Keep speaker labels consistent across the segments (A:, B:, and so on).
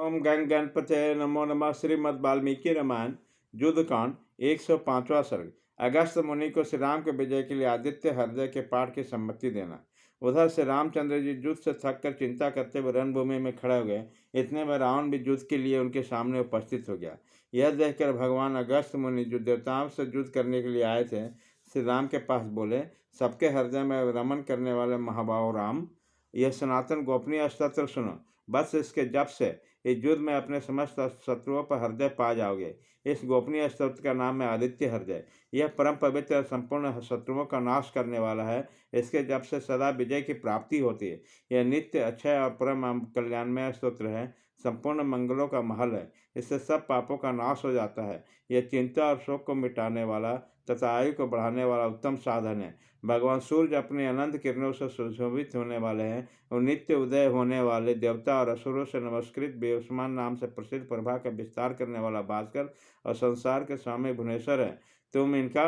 A: ओम गंग गणपते नमो नमः। श्रीमद् वाल्मीकि रामायण युद्धकांड 105वां सर्ग। अगस्त मुनि को श्री राम के विजय के लिए आदित्य हृदय के पाठ की सम्मति देना। उधर से रामचंद्र जी युद्ध से थक कर चिंता करते हुए रणभूमि में खड़े हो गए। इतने में रावण भी युद्ध के लिए उनके सामने उपस्थित हो गया। यह देखकर भगवान अगस्त मुनि जो देवताओं से युद्ध करने के लिए आए थे, श्री राम के पास बोले, सबके हृदय में रमन करने वाले महाभाव राम, यह सनातन गोपनीय स्तोत्र सुनो। बस इसके जप से इस युद्ध में अपने समस्त शत्रुओं पर हृदय पा जाओगे। इस गोपनीय स्तोत्र का नाम है आदित्य हृदय। यह परम पवित्र और संपूर्ण शत्रुओं का नाश करने वाला है। इसके जप से सदा विजय की प्राप्ति होती है। यह नित्य अक्षय और परम कल्याणमय स्तोत्र है। संपूर्ण मंगलों का महल है। इससे सब पापों का नाश हो जाता है। यह चिंता और शोक को मिटाने वाला तथा आयु को बढ़ाने वाला उत्तम साधन है। भगवान सूर्य अपने अनंत किरणों से सुशोभित होने वाले हैं और नित्य उदय होने वाले देवता और असुरों से नमस्कृत बेउस्मान नाम से प्रसिद्ध प्रभा का विस्तार करने वाला भास्कर और संसार के स्वामी भुवनेश्वर है। तुम इनका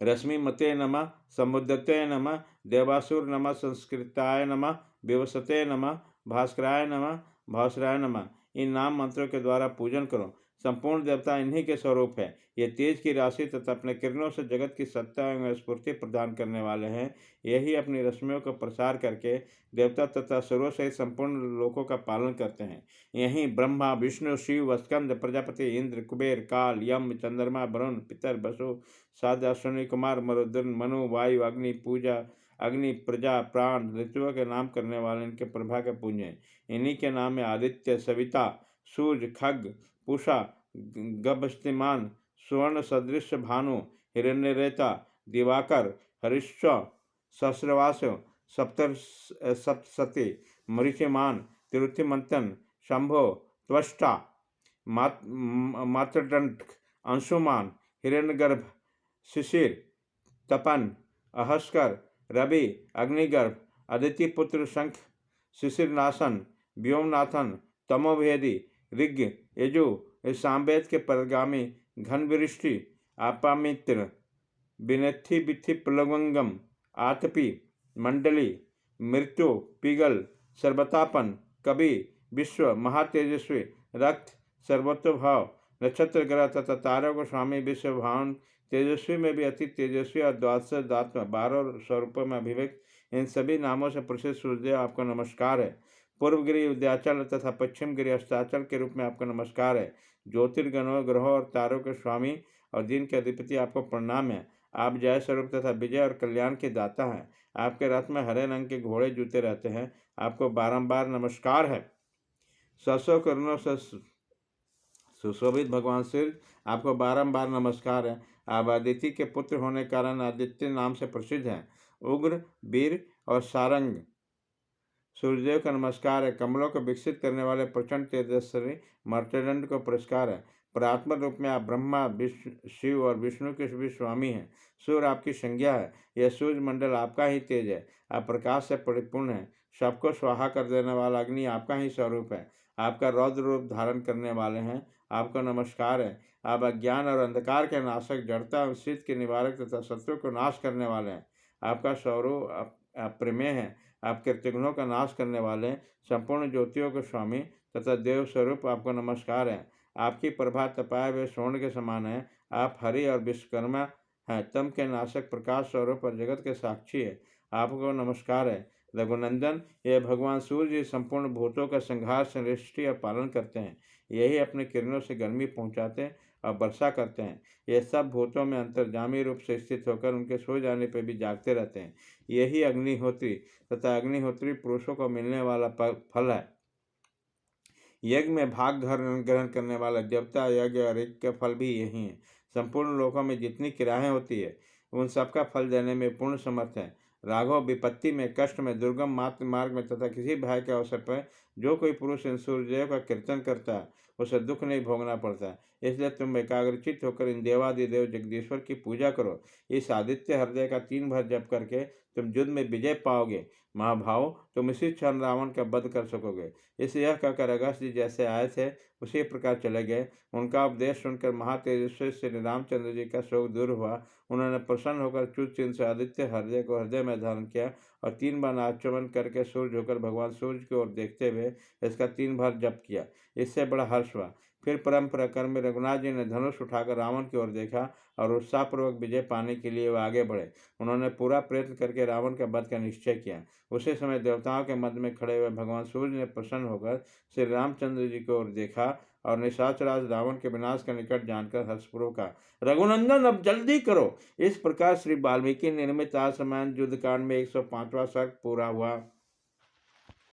A: रश्मि मते नमः, समुद्रते नमः, देवासुर नमः, संस्कृताय नमः, विवसते नमः, भास्कराय नमः, भास्कराय नमः, इन नाम मंत्रों के द्वारा पूजन करो। संपूर्ण देवता इन्हीं के स्वरूप है। ये तेज की राशि तथा अपने किरणों से जगत की सत्ता एवं स्फूर्ति प्रदान करने वाले हैं। यही अपनी रश्मियों का प्रसार करके देवता तथा सुरों सहित संपूर्ण लोकों का पालन करते हैं। यही ब्रह्मा विष्णु शिव स्कंद प्रजापति इंद्र कुबेर काल यम चंद्रमा वरुण पितर बसु साध अश्विनी कुमार मरुद्रन मनु वायु अग्नि पूजा अग्नि प्रजा प्राण ऋतुओं के नाम करने वाले इनके प्रभा के पूज्य। इन्हीं के नाम में आदित्य सविता सूर्य खग पूषा गभस्तिमान स्वर्ण सदृश भानु हिरण्यरेता दिवाकर हरिश्च सहस्रवास सप्तसती मरीचिमान तिरुतिमंथन शंभो त्वष्टा मातृदंड अंशुमान हिरण्यगर्भ शिशिर तपन अहस्कर रवि अग्निगर्भ अदितिपुत्र शंख शिशिरनाशन व्योमनाथन तमोभेदी ऋग यजु सामवेद के परगामी घनवृष्टि आपामित्र विनथि विथि प्लवंगम आतपी मंडली मृत्यु पिगल सर्वतापन कवि विश्व महातेजस्वी रक्त सर्वतोभाव नक्षत्र ग्रह तथा तारों को स्वामी विश्व भावन तेजस्वी में भी अति तेजस्वी और द्वादशात्म 12 स्वरूपों में अभिव्यक्त इन सभी नामों से प्रसिद्ध सूर्यदेव आपको नमस्कार है। पूर्वगिरी विद्याचल तथा पश्चिम गिरी अस्ताचल के रूप में आपको नमस्कार है। ज्योतिर्गणों ग्रहों और तारों के स्वामी और दिन के अधिपति आपको प्रणाम है। आप जय स्वरूप तथा विजय और कल्याण के दाता हैं। आपके रथ में हरे रंग के घोड़े जूते रहते हैं। आपको बारंबार नमस्कार है। ससो करुणों से सुशोभित भगवान सूर्य आपको बारंबार नमस्कार है। आप आदित्य के पुत्र होने के कारण आदित्य नाम से प्रसिद्ध हैं। उग्र वीर और सारंग सूर्यदेव का नमस्कार है। कमलों को विकसित करने वाले प्रचंड तेजस्वी मर्त्यदंड को पुरस्कार है। प्रात्म रूप में आप ब्रह्मा विष्णु शिव और विष्णु के भी स्वामी हैं। सूर्य आपकी संज्ञा है। यह सूर्य मंडल आपका ही तेज है। आप प्रकाश से परिपूर्ण है। सबको स्वाहा कर देने वाला अग्नि आपका ही स्वरूप है। आपका रौद्र रूप धारण करने वाले हैं। आपको नमस्कार है। आप अज्ञान और अंधकार के नाशक जड़ता और शीत के निवारक तथा शत्रु को नाश करने वाले हैं। आपका स्वरूप अप्रमेय है। आप कृत्यघ्नों का नाश करने वाले संपूर्ण ज्योतियों के स्वामी तथा देव स्वरूप आपको नमस्कार है। आपकी प्रभा तपाए हुए स्वर्ण के समान है। आप हरि और विश्वकर्मा हैं। तम के नाशक प्रकाश स्वरूप और जगत के साक्षी है। आपको नमस्कार है। रघुनंदन, यह भगवान सूर्य संपूर्ण भूतों का संहार सृष्टि और पालन करते हैं। यही अपने किरणों से गर्मी पहुँचाते और वर्षा करते हैं। ये सब भूतों में अंतर्जामी रूप से स्थित होकर उनके सो जाने पर भी जागते रहते हैं। यही अग्निहोत्री तथा अग्निहोत्री पुरुषों को मिलने वाला फल है। यज्ञ में भाग ग्रहण करने वाला देवता यज्ञ और यज्ञ का फल भी यही है। संपूर्ण लोकों में जितनी क्रियाएं होती है उन सबका फल देने में पूर्ण समर्थ है। राघव, विपत्ति में, कष्ट में, दुर्गम मार्ग में तथा किसी भय के अवसर पर जो कोई पुरुष इन सूर्यदेव का कीर्तन करता है उसे दुख नहीं भोगना पड़ता। इसलिए तुम एकाग्रचित होकर इन देवादिदेव जगदीश्वर की पूजा करो। इस आदित्य हृदय का 3 बार जप करके तुम युद्ध में विजय पाओगे। महाभाव, तुम इसी क्षण रावण का वध कर सकोगे। इस यह कहकर अगस्त जी जैसे आए थे उसी प्रकार चले गए। उनका उपदेश सुनकर महातेजस्वी श्री रामचंद्र जी का शोक दूर हुआ। उन्होंने प्रसन्न होकर च्युत चिन्ह से आदित्य हृदय को हृदय में धारण किया और 3 बार आचमन करके सूर्य होकर भगवान सूर्य की ओर देखते हुए इसका 3 बार जप किया। इससे बड़ा हर्ष हुआ। फिर परंपरा क्रम में रघुनाथ जी ने धनुष उठाकर रावण की ओर देखा और उत्साहपूर्वक विजय पाने के लिए वह आगे बढ़े। उन्होंने पूरा प्रयत्न करके रावण का वध का निश्चय किया। उसी समय देवताओं के मध्य में खड़े हुए भगवान सूर्य ने प्रसन्न होकर श्री रामचंद्र जी की ओर देखा और निशाचराज रावण के विनाश का निकट जानकर हर्षपूर्वक कहा, रघुनंदन अब जल्दी करो। इस प्रकार श्री वाल्मीकि निर्मित आसमान युद्ध कांड में 105वां सर्ग पूरा हुआ।